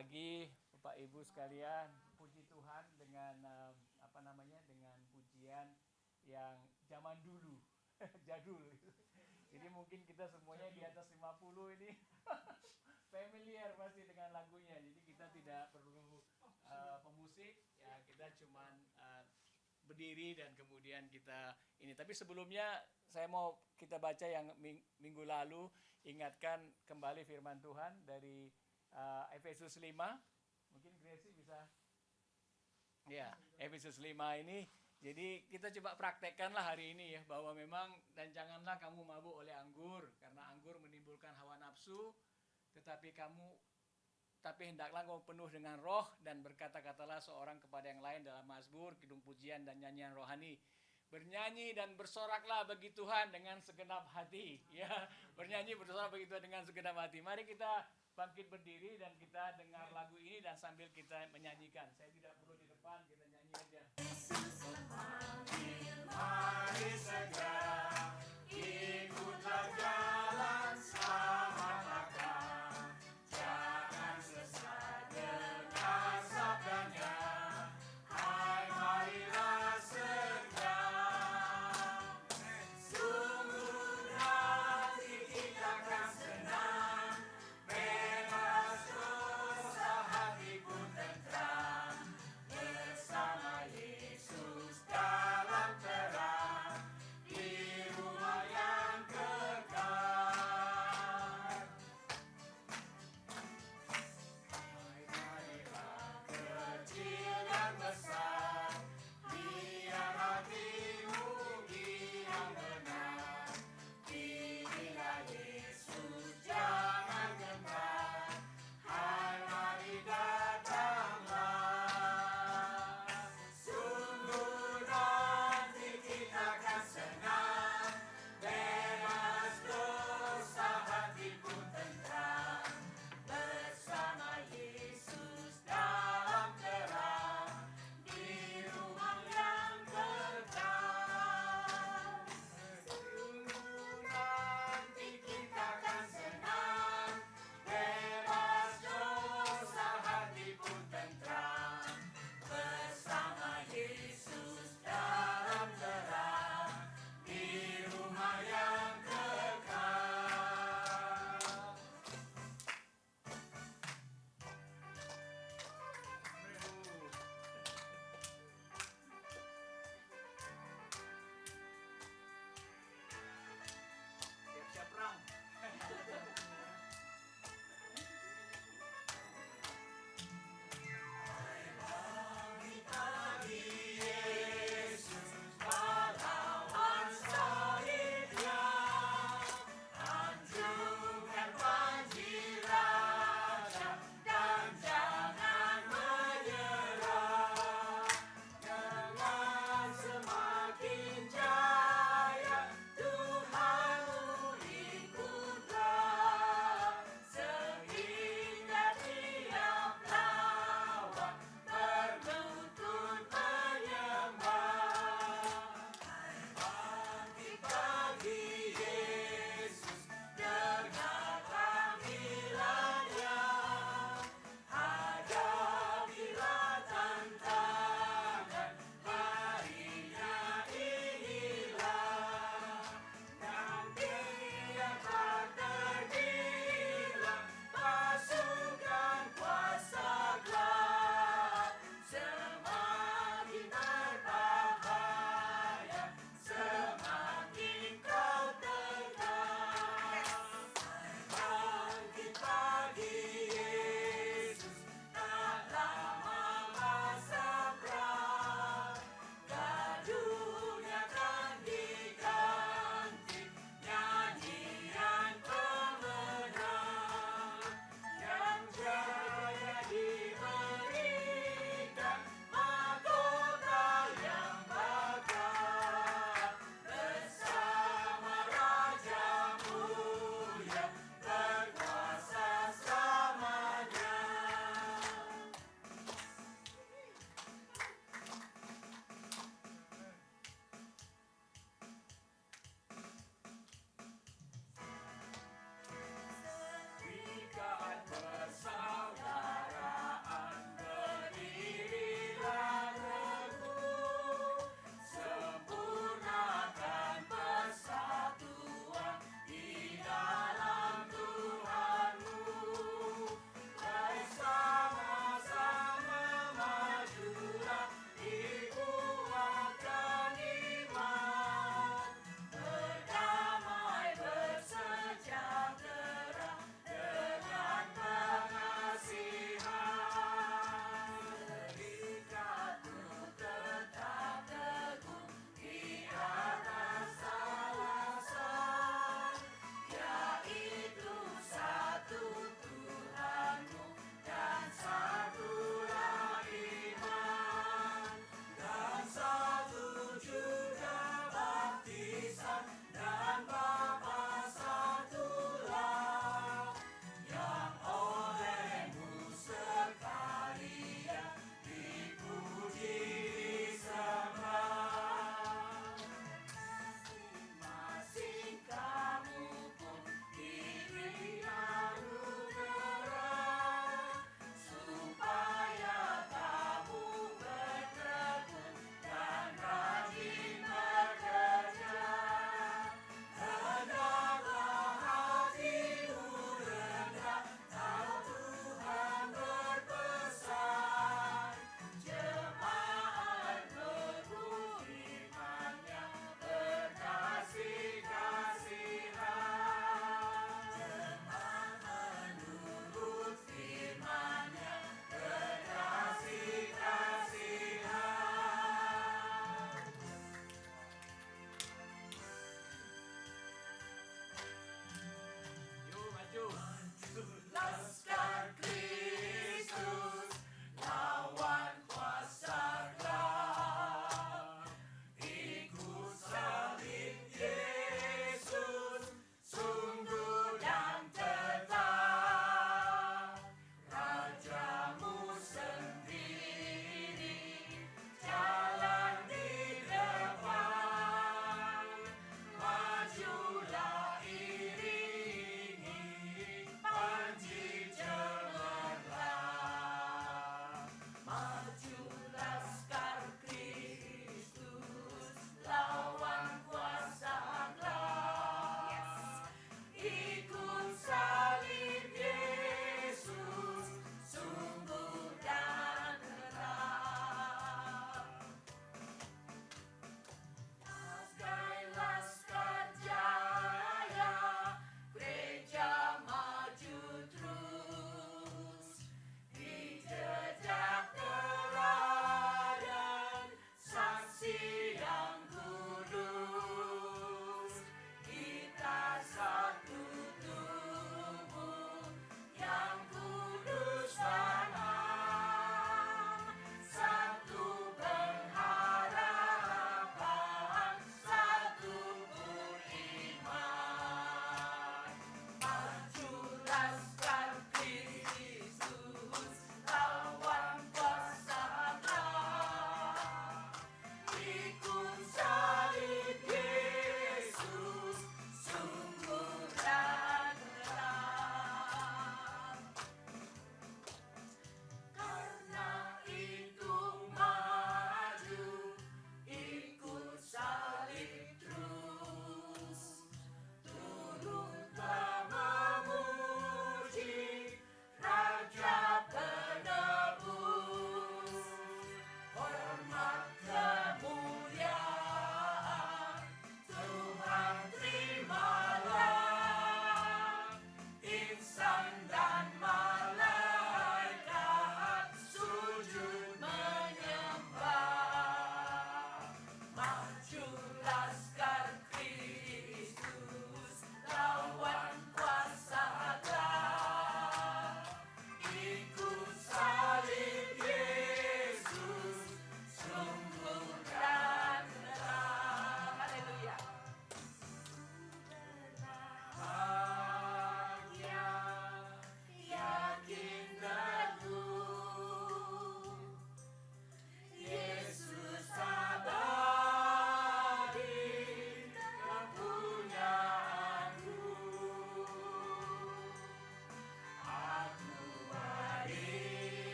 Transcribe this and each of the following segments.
pagi Bapak Ibu sekalian. Puji Tuhan dengan dengan pujian yang zaman dulu, jadul. Jadi mungkin kita semuanya di atas 50 ini familiar pasti dengan lagunya. Jadi kita tidak perlu pemusik, ya kita cuman berdiri dan kemudian kita ini. Tapi sebelumnya saya mau kita baca yang minggu lalu, ingatkan kembali firman Tuhan dari Efesus 5. Mungkin Gracie bisa. Ya, Efesus 5 ini. Jadi kita coba praktekkanlah hari ini ya, bahwa memang dan janganlah kamu mabuk oleh anggur, karena anggur menimbulkan hawa nafsu, tapi hendaklah kamu penuh dengan roh dan berkata-katalah seorang kepada yang lain dalam mazmur, kidung pujian dan nyanyian rohani. Bernyanyi dan bersoraklah bagi Tuhan dengan segenap hati. Ya, bernyanyi bersorak bagi Tuhan dengan segenap hati. Mari kita bangkit berdiri dan kita dengar lagu ini dan sambil kita menyanyikan. Saya tidak perlu di depan, kita nyanyi aja. Mari segera ikutlah jalan selamat langkah. Jangan sesat dengar sabdanya. Hai marilah segera. Sungguh hati kita akan senang. Bebas dosa hati pun tentram. Bersama Yesus dalam terang.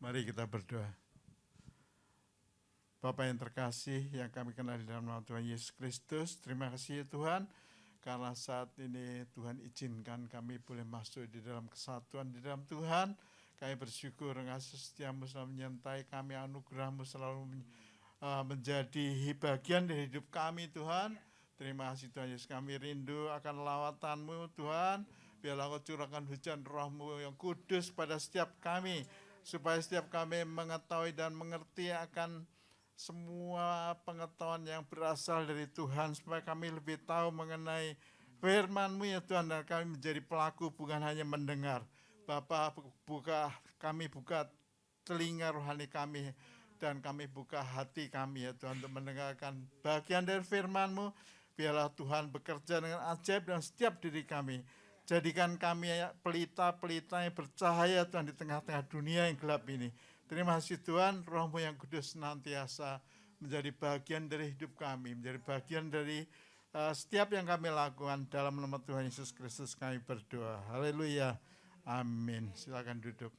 Mari kita berdoa. Bapa yang terkasih yang kami kenal di dalam nama Tuhan Yesus Kristus, terima kasih ya Tuhan, karena saat ini Tuhan izinkan kami boleh masuk di dalam kesatuan di dalam Tuhan. Kami bersyukur kasih setiamu selalu menyertai kami, anugerahmu selalu menjadi bagian dari hidup kami Tuhan. Terima kasih Tuhan Yesus, kami rindu akan lawatanmu Tuhan. Biarlah Kau curahkan hujan roh-Mu yang kudus pada setiap kami, supaya setiap kami mengetahui dan mengerti akan semua pengetahuan yang berasal dari Tuhan, supaya kami lebih tahu mengenai firman-Mu ya Tuhan, dan kami menjadi pelaku bukan hanya mendengar. Bapa, kami buka telinga rohani kami, dan kami buka hati kami ya Tuhan untuk mendengarkan bagian dari firman-Mu. Biarlah Tuhan bekerja dengan ajaib dan setiap diri kami. Jadikan kami pelita-pelita yang bercahaya Tuhan di tengah-tengah dunia yang gelap ini. Terima kasih Tuhan, Roh-Mu yang kudus senantiasa menjadi bagian dari hidup kami, menjadi bagian dari setiap yang kami lakukan. Dalam nama Tuhan Yesus Kristus kami berdoa. Haleluya. Amin. Silakan duduk.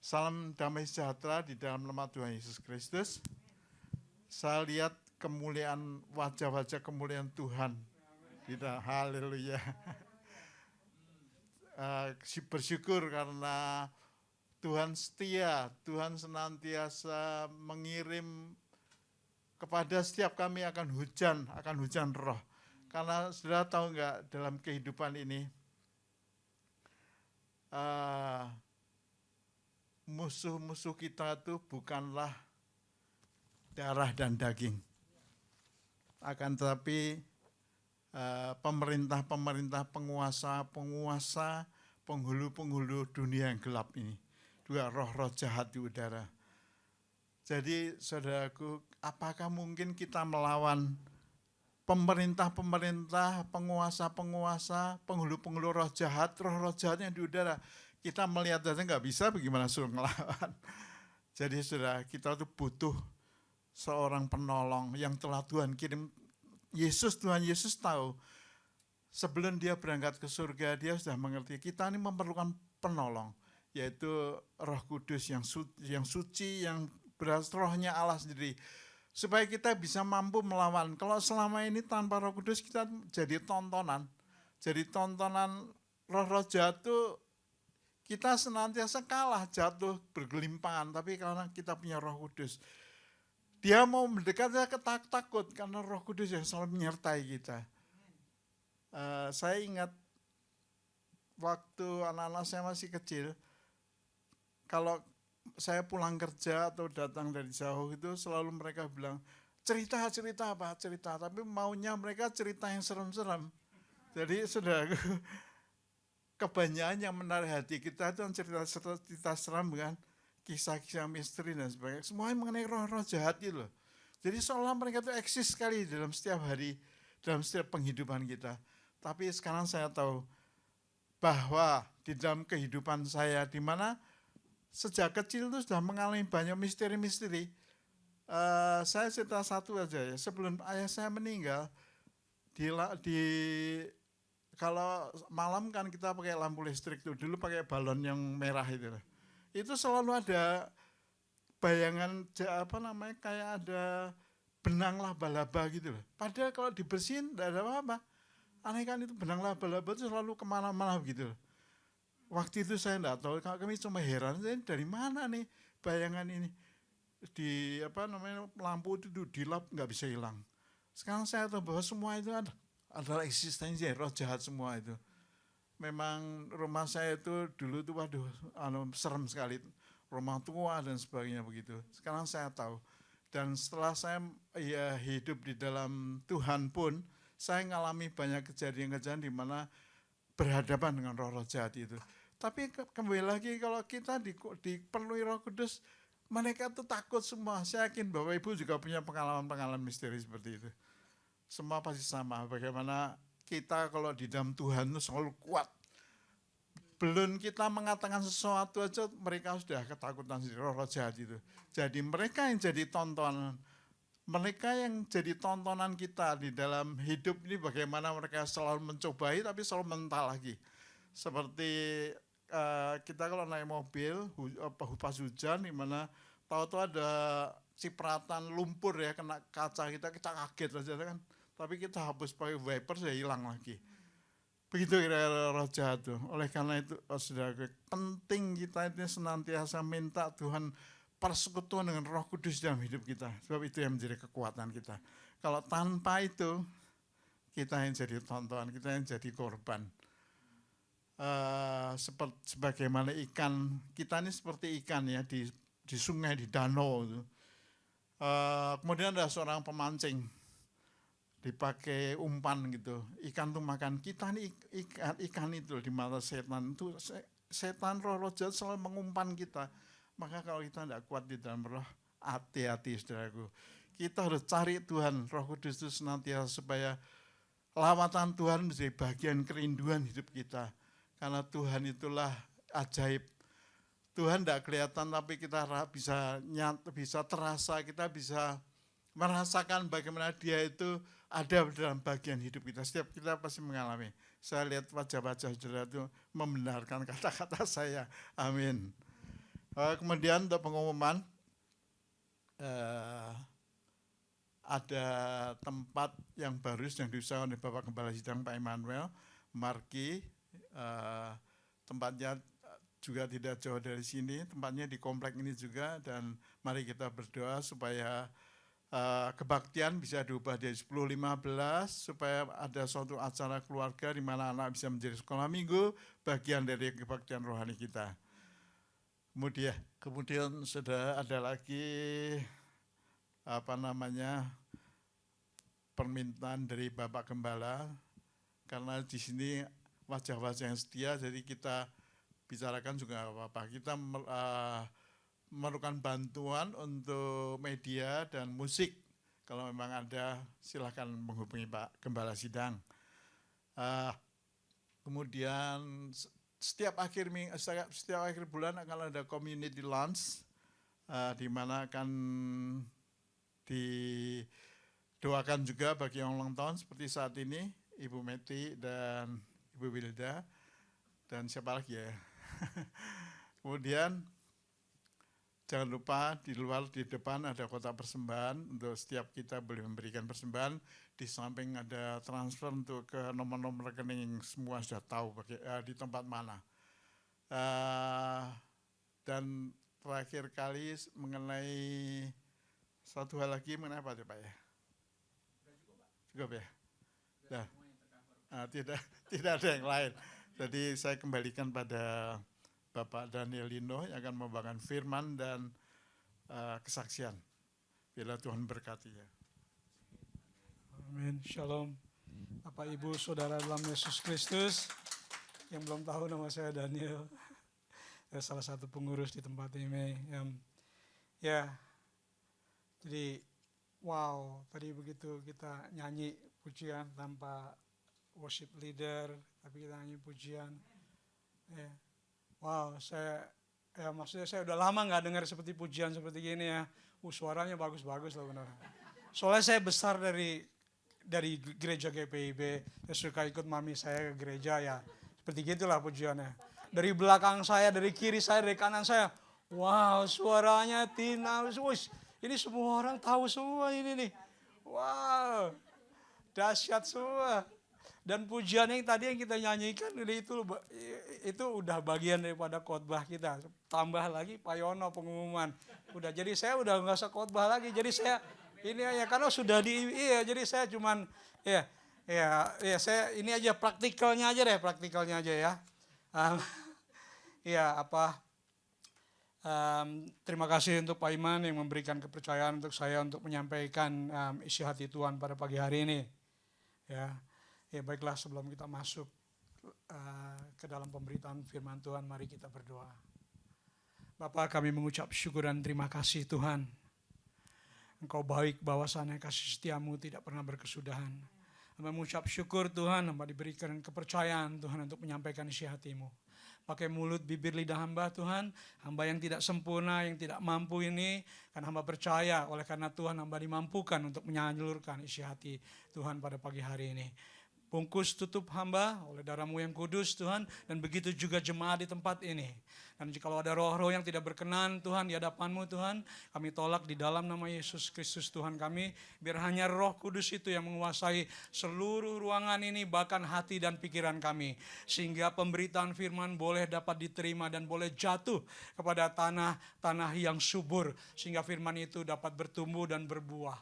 Salam damai sejahtera di dalam nama Tuhan Yesus Kristus. Saya lihat kemuliaan, wajah-wajah kemuliaan Tuhan. Haleluya. Bersyukur karena Tuhan setia, Tuhan senantiasa mengirim kepada setiap kami akan hujan roh. Karena saudara tahu enggak, dalam kehidupan ini musuh-musuh kita itu bukanlah darah dan daging, akan tetapi pemerintah-pemerintah, penguasa, penghulu-penghulu dunia yang gelap ini, juga roh-roh jahat di udara. Jadi saudaraku, apakah mungkin kita melawan pemerintah-pemerintah, penguasa-penguasa, penghulu-penghulu roh roh jahatnya di udara? Kita melihat saja nggak bisa, bagaimana suruh ngelawan? Jadi saudara, kita tuh butuh seorang penolong yang telah Tuhan kirim. Tuhan Yesus tahu sebelum dia berangkat ke surga, dia sudah mengerti kita ini memerlukan penolong, yaitu Roh Kudus yang suci, yang berasal rohnya Allah sendiri, supaya kita bisa mampu melawan. Kalau selama ini tanpa Roh Kudus kita jadi tontonan roh-roh jahat itu, kita senantiasa kalah, jatuh, bergelimpangan. Tapi karena kita punya Roh Kudus, dia mau mendekat, saya takut karena Roh Kudus yang selalu menyertai kita. Saya ingat waktu anak-anak saya masih kecil, kalau saya pulang kerja atau datang dari jauh itu selalu mereka bilang, cerita, tapi maunya mereka cerita yang serem-serem. Jadi saudara, kebanyakan yang menarik hati kita itu cerita seram kan, kisah-kisah misteri dan sebagainya, semuanya mengenai roh-roh jahat itu loh. Jadi seolah mereka itu eksis sekali dalam setiap hari, dalam setiap penghidupan kita. Tapi sekarang saya tahu bahwa di dalam kehidupan saya, di mana sejak kecil itu sudah mengalami banyak misteri-misteri. Saya cerita satu aja ya, sebelum ayah saya meninggal, kalau malam kan kita pakai lampu listrik tuh, dulu pakai balon yang merah itu selalu ada bayangan kayak ada benang laba-laba gitu loh. Padahal kalau dibersihin tidak ada apa-apa. Aneh kan, itu benang laba-laba itu selalu kemana-mana gitu loh. Waktu itu saya tidak tahu, kami cuma heran, dari mana nih bayangan ini, di lampu itu dilap nggak bisa hilang. Sekarang saya tahu bahwa semua itu adalah eksistensi roh jahat semua itu. Memang rumah saya itu dulu tuh serem sekali, rumah tua dan sebagainya begitu. Sekarang saya tahu, dan setelah saya hidup di dalam Tuhan pun, saya mengalami banyak kejadian-kejadian di mana berhadapan dengan roh-roh jahat itu. Tapi kembali lagi, kalau kita dipenuhi Roh Kudus, mereka tuh takut semua. Saya yakin Bapak Ibu juga punya pengalaman-pengalaman misteri seperti itu. Semua pasti sama, bagaimana kita kalau di dalam Tuhan itu selalu kuat. Belum kita mengatakan sesuatu aja, mereka sudah ketakutan sendiri, roh-roh jahat itu. Jadi mereka yang jadi tontonan, kita di dalam hidup ini, bagaimana mereka selalu mencobai tapi selalu mental lagi. Seperti kita kalau naik mobil pas hujan, dimana tahu-tahu ada cipratan lumpur ya kena kaca kita kaget aja kan. Tapi kita hapus pakai wiper sudah hilang lagi. Begitu kira-kira roh jahat tuh. Oleh karena itu, saudara, penting kita itu senantiasa minta Tuhan persekutuan dengan Roh Kudus dalam hidup kita. Sebab itu yang menjadi kekuatan kita. Kalau tanpa itu, kita yang jadi tontonan, kita yang jadi korban. Sebagaimana ikan, kita ini seperti ikan ya di sungai, di danau. Kemudian ada seorang pemancing, dipakai umpan gitu. Ikan tuh makan kita nih, ikan itu di mata setan itu, setan roh jahat selalu mengumpan kita. Maka kalau kita tidak kuat di dalam roh, hati-hati saudaraku. Kita harus cari Tuhan, Roh Kudus itu senantiasa supaya lawatan Tuhan menjadi bagian kerinduan hidup kita. Karena Tuhan itulah ajaib. Tuhan tidak kelihatan tapi kita bisa terasa, kita bisa merasakan bagaimana Dia itu ada dalam bagian hidup kita. Setiap kita pasti mengalami. Saya lihat wajah-wajah saudara itu membenarkan kata-kata saya. Amin. Kemudian untuk pengumuman, ada tempat yang baru yang diusahakan oleh Bapak Gembala Sidang Pak Emmanuel Marki. Tempatnya juga tidak jauh dari sini, tempatnya di komplek ini juga, dan mari kita berdoa supaya kebaktian bisa diubah dari 10-15 supaya ada suatu acara keluarga di mana anak bisa menjadi sekolah minggu, bagian dari kebaktian rohani kita. Kemudian sudah ada lagi permintaan dari Bapak Gembala, karena di sini wajah-wajah yang setia, jadi kita bicarakan juga apa-apa. Kita memerlukan bantuan untuk media dan musik. Kalau memang ada, silakan menghubungi Pak Gembala Sidang. Kemudian setiap akhir bulan akan ada community lunch, di mana akan didoakan juga bagi yang ulang tahun seperti saat ini, Ibu Meti dan Ibu Wilda, dan siapa lagi ya. Kemudian jangan lupa di depan ada kotak persembahan, untuk setiap kita boleh memberikan persembahan. Di samping ada transfer untuk ke nomor-nomor rekening yang semua sudah tahu di tempat mana. Dan terakhir kali mengenai satu hal lagi, mengenai apa Pak ya? Cukup ya? Nah, tidak ada yang lain. Jadi saya kembalikan pada Bapak Daniel Lino yang akan membawakan firman dan kesaksian. Bila Tuhan berkati ya. Amin. Shalom. Bapak Ibu Saudara dalam Yesus Kristus. Yang belum tahu, nama saya Daniel. Saya salah satu pengurus di tempat ini. Jadi wow, tadi begitu kita nyanyi pujian tanpa worship leader, tapi kita nyanyi pujian. Wow, maksudnya saya udah lama nggak dengar seperti pujian seperti gini ya. Suaranya bagus-bagus loh benar. Soalnya saya besar dari gereja GPIB, saya suka ikut mami saya ke gereja ya. Seperti gitulah pujiannya. Dari belakang saya, dari kiri saya, dari kanan saya. Wow, suaranya Tina. Ini semua orang tahu semua ini nih. Wow, dahsyat semua. Dan pujian yang tadi yang kita nyanyikan itu udah bagian daripada khotbah kita. Tambah lagi Pak Yono pengumuman. Jadi saya udah nggak usah khotbah lagi. Jadi saya ini aja karena sudah jadi saya cuman saya ini aja praktikalnya aja ya. Terima kasih untuk Pak Iman yang memberikan kepercayaan untuk saya untuk menyampaikan isi hati Tuhan pada pagi hari ini. Ya baiklah, sebelum kita masuk ke dalam pemberitaan firman Tuhan, mari kita berdoa. Bapa, kami mengucap syukur dan terima kasih Tuhan. Engkau baik, bahwasannya kasih setiamu tidak pernah berkesudahan. Hamba mengucap syukur Tuhan, hamba diberikan kepercayaan Tuhan untuk menyampaikan isi hatimu. Pakai mulut, bibir, lidah hamba Tuhan, hamba yang tidak sempurna, yang tidak mampu ini, karena hamba percaya oleh karena Tuhan hamba dimampukan untuk menyalurkan isi hati Tuhan pada pagi hari ini. Bungkus tutup hamba oleh darah-Mu yang kudus Tuhan. Dan begitu juga jemaat di tempat ini. Dan jika ada roh-roh yang tidak berkenan Tuhan di hadapan-Mu Tuhan, kami tolak di dalam nama Yesus Kristus Tuhan kami. Biar hanya Roh Kudus itu yang menguasai seluruh ruangan ini, bahkan hati dan pikiran kami. Sehingga pemberitaan firman boleh dapat diterima dan boleh jatuh kepada tanah yang subur. Sehingga firman itu dapat bertumbuh dan berbuah.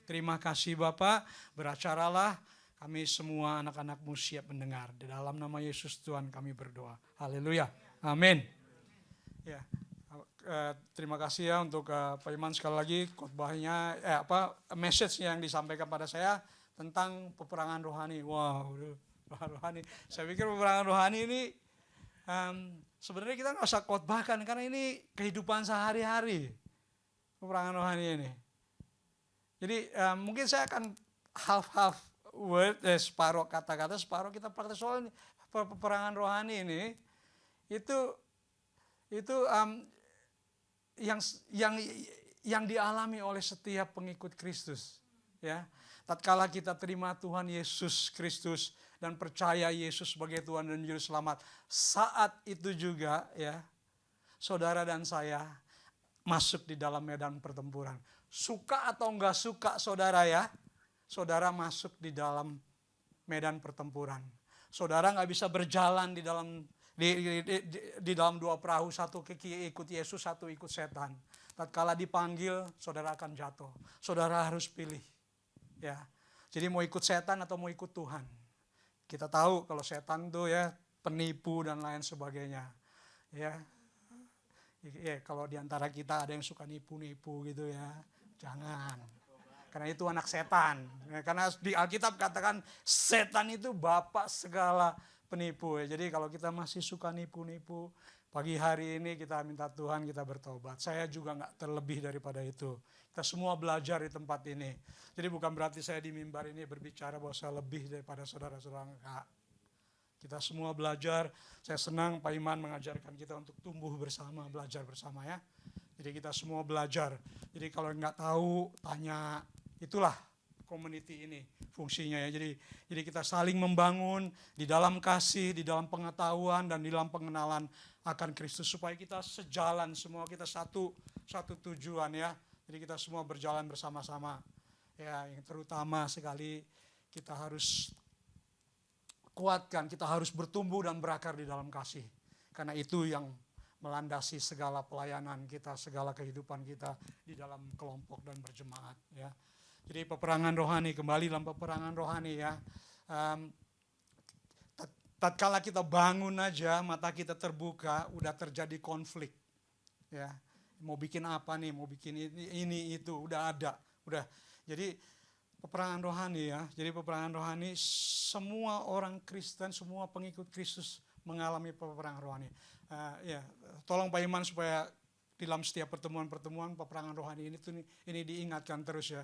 Terima kasih Bapak, beracaralah. Kami semua anak-anak-Mu siap mendengar. Di dalam nama Yesus Tuhan kami berdoa. Haleluya. Amin. Ya, terima kasih ya untuk Pak Iman sekali lagi khotbahnya, message yang disampaikan pada saya tentang peperangan rohani. Wow, rohani. Saya pikir peperangan rohani ini sebenarnya kita nggak usah khotbahkan karena ini kehidupan sehari-hari. Peperangan rohani ini. Jadi mungkin saya akan half word, separuh kata-kata, separuh kita praktek soal peperangan rohani ini. Itu yang dialami oleh setiap pengikut Kristus, ya. Tatkala kita terima Tuhan Yesus Kristus dan percaya Yesus sebagai Tuhan dan Juru Selamat, saat itu juga ya, saudara dan saya masuk di dalam medan pertempuran. Suka atau enggak suka saudara ya, saudara masuk di dalam medan pertempuran. Saudara nggak bisa berjalan di dalam dua perahu, satu ikut Yesus, satu ikut setan. Tatkala dipanggil, saudara akan jatuh. Saudara harus pilih. Ya. Jadi mau ikut setan atau mau ikut Tuhan. Kita tahu kalau setan tuh ya penipu dan lain sebagainya. Ya. Kalau diantara kita ada yang suka nipu-nipu gitu ya, jangan. Karena itu anak setan. Karena di Alkitab katakan setan itu bapak segala penipu. Jadi kalau kita masih suka nipu-nipu, pagi hari ini kita minta Tuhan, kita bertobat. Saya juga gak terlebih daripada itu. Kita semua belajar di tempat ini. Jadi bukan berarti saya di mimbar ini berbicara bahwa saya lebih daripada saudara-saudara. Enggak. Kita semua belajar. Saya senang Pak Iman mengajarkan kita untuk tumbuh bersama, belajar bersama ya. Jadi kita semua belajar. Jadi kalau nggak tahu, tanya. Itulah community ini fungsinya ya. Jadi kita saling membangun di dalam kasih, di dalam pengetahuan dan di dalam pengenalan akan Kristus supaya kita sejalan semua, kita satu tujuan ya. Jadi kita semua berjalan bersama-sama. Ya, yang terutama sekali kita harus kuatkan, kita harus bertumbuh dan berakar di dalam kasih. Karena itu yang melandasi segala pelayanan kita, segala kehidupan kita di dalam kelompok dan berjemaat ya. Jadi peperangan rohani, kembali dalam peperangan rohani ya. Tatkala kita bangun aja, mata kita terbuka, udah terjadi konflik. Ya. Mau bikin apa nih, mau bikin ini itu, udah ada. Udah. Jadi peperangan rohani ya. Jadi peperangan rohani, semua orang Kristen, semua pengikut Kristus mengalami peperangan rohani. Ya, tolong Pak Iman supaya dalam setiap pertemuan-pertemuan peperangan rohani ini diingatkan terus ya.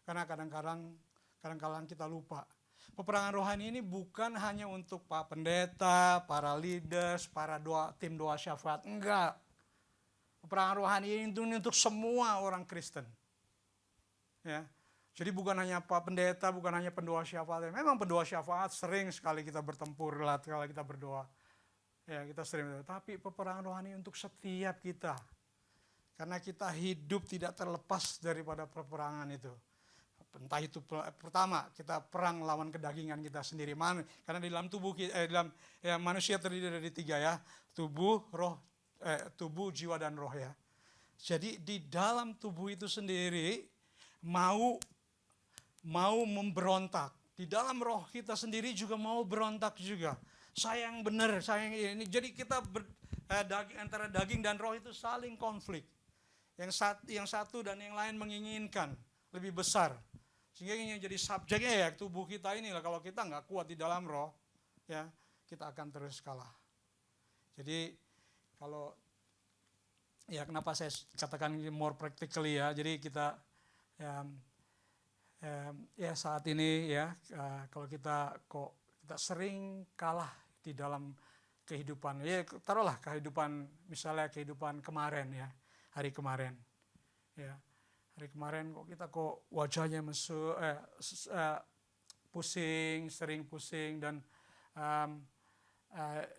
Karena kadang-kadang kita lupa. Peperangan rohani ini bukan hanya untuk Pak Pendeta, para leaders, para tim doa syafaat. Enggak. Peperangan rohani ini untuk semua orang Kristen. Ya. Jadi bukan hanya Pak Pendeta, bukan hanya pendoa syafaat. Memang pendoa syafaat sering sekali kita bertempur kalau kita berdoa. Ya, kita sering berdoa. Tapi peperangan rohani untuk setiap kita. Karena kita hidup tidak terlepas daripada peperangan itu. Entah itu pertama kita perang lawan kedagingan kita sendiri. Karena di dalam tubuh manusia terdiri dari 3 ya. Tubuh, jiwa dan roh ya. Jadi di dalam tubuh itu sendiri mau memberontak. Di dalam roh kita sendiri juga mau berontak juga. Saya yang benar, saya yang ini. Jadi kita antara daging dan roh itu saling konflik. Yang satu dan yang lain menginginkan lebih besar. Sehingga yang jadi subjeknya ya tubuh kita inilah. Kalau kita nggak kuat di dalam roh, ya kita akan terus kalah. Jadi kalau ya kenapa saya katakan more practically ya. Jadi kita ya saat ini ya kalau kita sering kalah di dalam kehidupan. Ya taruhlah misalnya kehidupan kemarin ya, hari kemarin. Ya. Hari kemarin kita wajahnya sering pusing dan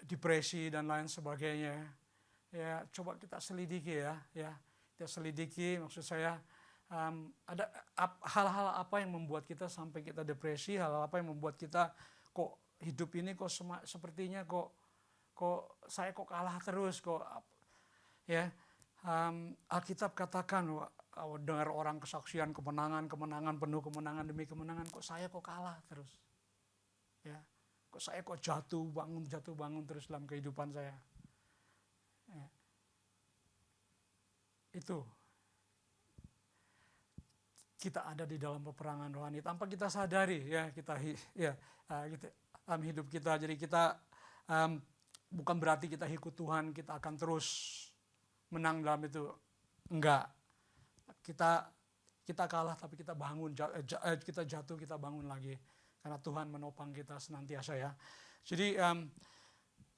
depresi dan lain sebagainya. Ya, coba kita selidiki ya. Kita selidiki, maksud saya ada hal-hal apa yang membuat kita sampai kita depresi, hal-hal apa yang membuat kita kok hidup ini kok sepertinya kok saya kok kalah terus kok, ya. Alkitab katakan, dengar orang kesaksian kemenangan penuh kemenangan demi kemenangan, kok saya kok kalah terus, ya. Kok saya kok jatuh bangun terus dalam kehidupan saya, ya. Itu kita ada di dalam peperangan rohani tanpa kita sadari, ya. Kita dalam hidup kita, jadi kita bukan berarti kita ikut Tuhan kita akan terus menang dalam itu, enggak. Kita kalah tapi kita bangun, kita jatuh kita bangun lagi karena Tuhan menopang kita senantiasa, ya. Jadi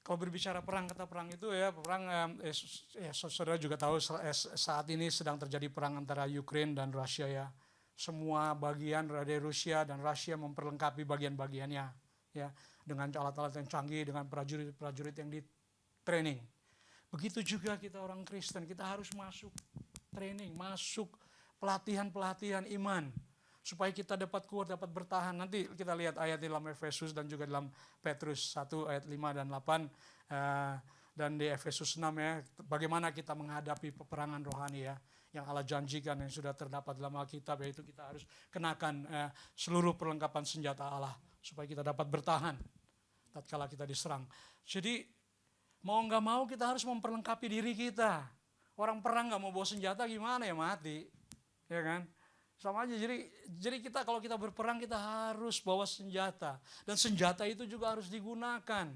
kalau berbicara perang, kata perang itu ya, perang saudara juga tahu saat ini sedang terjadi perang antara Ukraina dan Rusia, ya. Semua bagian dari Rusia dan Rusia memperlengkapi bagian-bagiannya, ya, dengan alat-alat yang canggih, dengan prajurit-prajurit yang di training. Begitu juga kita orang Kristen, kita harus masuk training, masuk pelatihan-pelatihan iman supaya kita dapat kuat, dapat bertahan. Nanti kita lihat ayat di dalam Efesus dan juga dalam Petrus 1 ayat 5 dan 8 dan di Efesus 6, ya, bagaimana kita menghadapi peperangan rohani, ya, yang Allah janjikan yang sudah terdapat dalam Alkitab, yaitu kita harus kenakan seluruh perlengkapan senjata Allah supaya kita dapat bertahan tatkala kita diserang. Jadi mau nggak mau kita harus memperlengkapi diri kita. Orang perang nggak mau bawa senjata gimana, ya mati, ya kan? Sama aja. Jadi kita kalau kita berperang kita harus bawa senjata, dan senjata itu juga harus digunakan.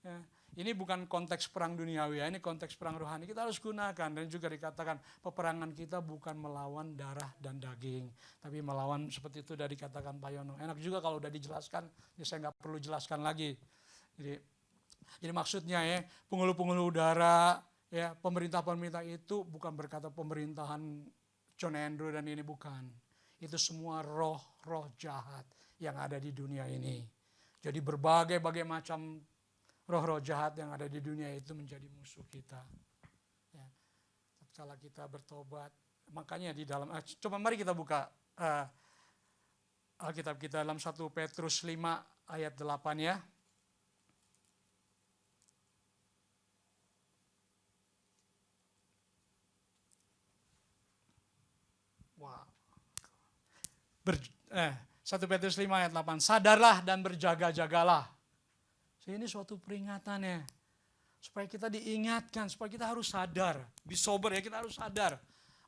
Ya. Ini bukan konteks perang duniawi, ya, ini konteks perang rohani. Kita harus gunakan, dan juga dikatakan peperangan kita bukan melawan darah dan daging, tapi melawan, seperti itu sudah dikatakan Pak Yono. Enak juga kalau udah dijelaskan, ya saya nggak perlu jelaskan lagi. Jadi maksudnya, ya, penghulu-penghulu udara, ya, pemerintah-pemerintah itu bukan berkata pemerintahan John Andrew dan ini, bukan. Itu semua roh-roh jahat yang ada di dunia ini. Jadi berbagai macam roh-roh jahat yang ada di dunia itu menjadi musuh kita. Ya. Tatkala kita bertobat, makanya di dalam, coba mari kita buka Alkitab kita dalam 1 Petrus 5 ayat 8, ya. Wow. 1 Petrus 5 ayat 8, sadarlah dan berjaga-jagalah. Ini suatu peringatannya, supaya kita diingatkan, supaya kita harus sadar, be sober, ya, kita harus sadar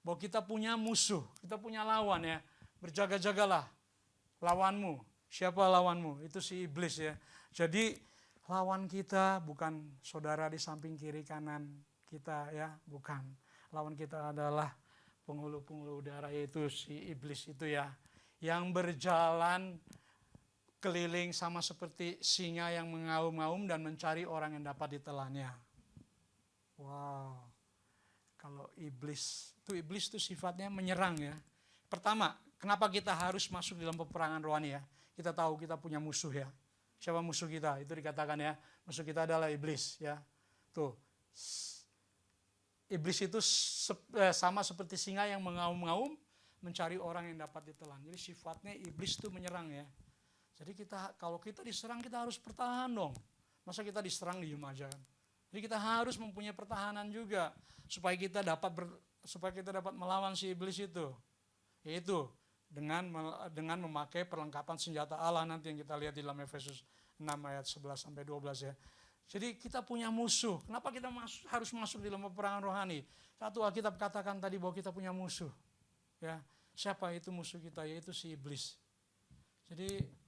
bahwa kita punya musuh, kita punya lawan, ya. Berjaga-jagalah lawanmu. Siapa lawanmu? Itu si iblis, ya. Jadi lawan kita bukan saudara di samping kiri kanan kita, ya, bukan. Lawan kita adalah penghulu-penghulu udara, yaitu si iblis itu, ya, yang berjalan keliling sama seperti singa yang mengaum-ngaum dan mencari orang yang dapat ditelannya. Wow. Kalau iblis itu sifatnya menyerang, ya. Pertama, kenapa kita harus masuk dalam peperangan rohani, ya? Kita tahu kita punya musuh, ya. Siapa musuh kita? Itu dikatakan, ya, musuh kita adalah iblis, ya. Tuh. Iblis itu sama seperti singa yang mengaum-ngaum mencari orang yang dapat ditelan. Jadi sifatnya iblis itu menyerang, ya. Jadi kalau kita diserang kita harus bertahan dong. Masa kita diserang diem aja kan? Jadi kita harus mempunyai pertahanan juga supaya kita dapat melawan si iblis itu. Yaitu dengan memakai perlengkapan senjata Allah nanti yang kita lihat di dalam Efesus 6 ayat 11 sampai 12, ya. Jadi kita punya musuh. Kenapa kita harus masuk di dalam peperangan rohani? Satu, Alkitab katakan tadi bahwa kita punya musuh. Ya, siapa itu musuh kita? Yaitu si iblis. Jadi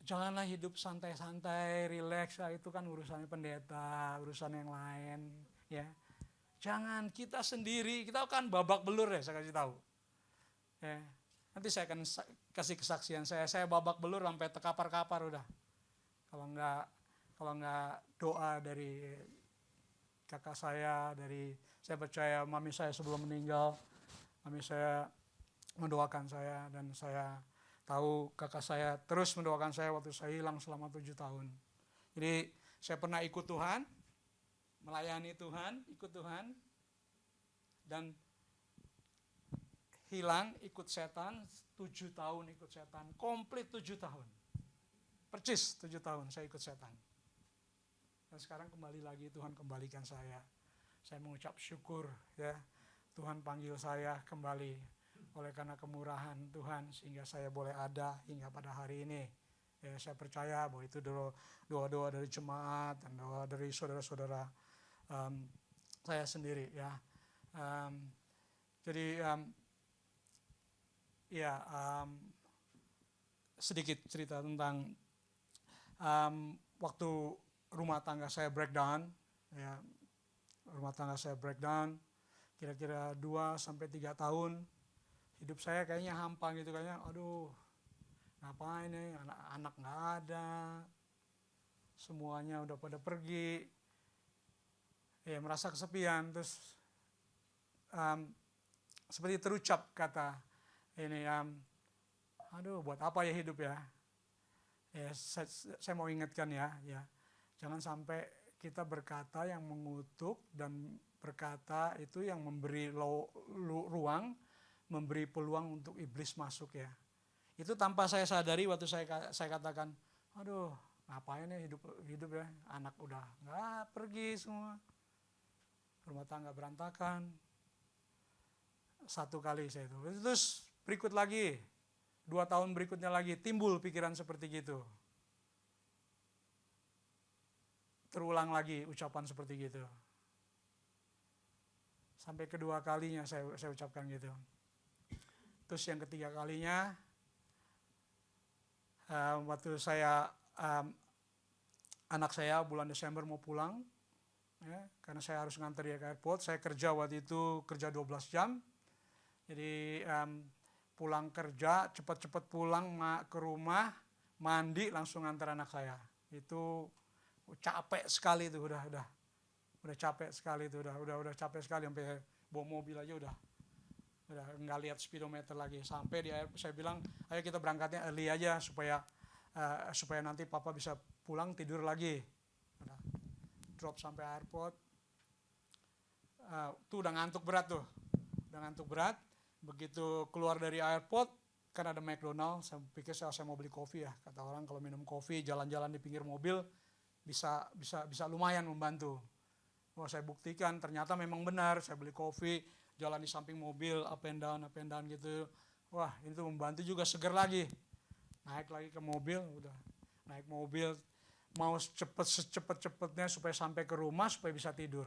janganlah hidup santai-santai, rileks, itu kan urusannya pendeta, urusan yang lain, ya. Jangan, kita sendiri, kita kan babak belur, ya, saya kasih tahu. Ya. Nanti saya akan kasih kesaksian saya babak belur sampai terkapar-kapar udah. Kalau enggak doa dari kakak saya percaya mami saya sebelum meninggal, mami saya mendoakan saya dan saya tahu kakak saya terus mendoakan saya waktu saya hilang selama 7 tahun. Jadi saya pernah ikut Tuhan, melayani Tuhan, ikut Tuhan, dan hilang ikut setan, 7 tahun ikut setan, komplit 7 tahun. Percis 7 tahun saya ikut setan. Dan sekarang kembali lagi, Tuhan kembalikan saya. Saya mengucap syukur ya, Tuhan panggil saya kembali oleh karena kemurahan Tuhan sehingga saya boleh ada hingga pada hari ini. Ya, saya percaya bahwa itu doa-doa dari jemaat dan doa dari saudara-saudara saya sendiri ya. Jadi sedikit cerita tentang waktu rumah tangga saya breakdown ya. Rumah tangga saya breakdown kira-kira 2-3 tahun. Hidup saya kayaknya hampa gitu, kayaknya aduh ngapain nih, anak-anak nggak ada, semuanya udah pada pergi, ya merasa kesepian. Terus seperti terucap kata ini, aduh buat apa ya hidup ya. Ya saya mau ingatkan ya, jangan sampai kita berkata yang mengutuk dan berkata itu yang memberi ruang, memberi peluang untuk iblis masuk ya. Itu tanpa saya sadari waktu saya katakan, aduh ngapain ya hidup ya, anak udah nggak pergi semua, rumah tangga berantakan. Satu kali saya itu, terus berikut lagi 2 tahun berikutnya lagi timbul pikiran seperti gitu, terulang lagi ucapan seperti gitu, sampai kedua kalinya saya ucapkan gitu. Terus yang ketiga kalinya waktu saya anak saya bulan Desember mau pulang ya, karena saya harus nganter dia ke airport. Saya kerja waktu itu, kerja 12 jam. Jadi pulang kerja cepat-cepat pulang ke rumah, mandi langsung nganter anak saya. Itu capek sekali itu, udah capek sekali itu, udah capek sekali, sampai bawa mobil aja udah nggak lihat speedometer lagi. Sampai saya bilang, ayo kita berangkatnya early aja supaya nanti papa bisa pulang tidur lagi. Drop sampai airport, tuh udah ngantuk berat. Begitu keluar dari airport kan ada McDonald, saya pikir saya mau beli kopi ya. Kata orang kalau minum kopi jalan-jalan di pinggir mobil bisa lumayan membantu. Wah, saya buktikan ternyata memang benar. Saya beli kopi, jalan di samping mobil, up and down gitu. Wah, itu membantu juga, seger lagi. Naik lagi ke mobil, mau secepat-cepatnya supaya sampai ke rumah, supaya bisa tidur.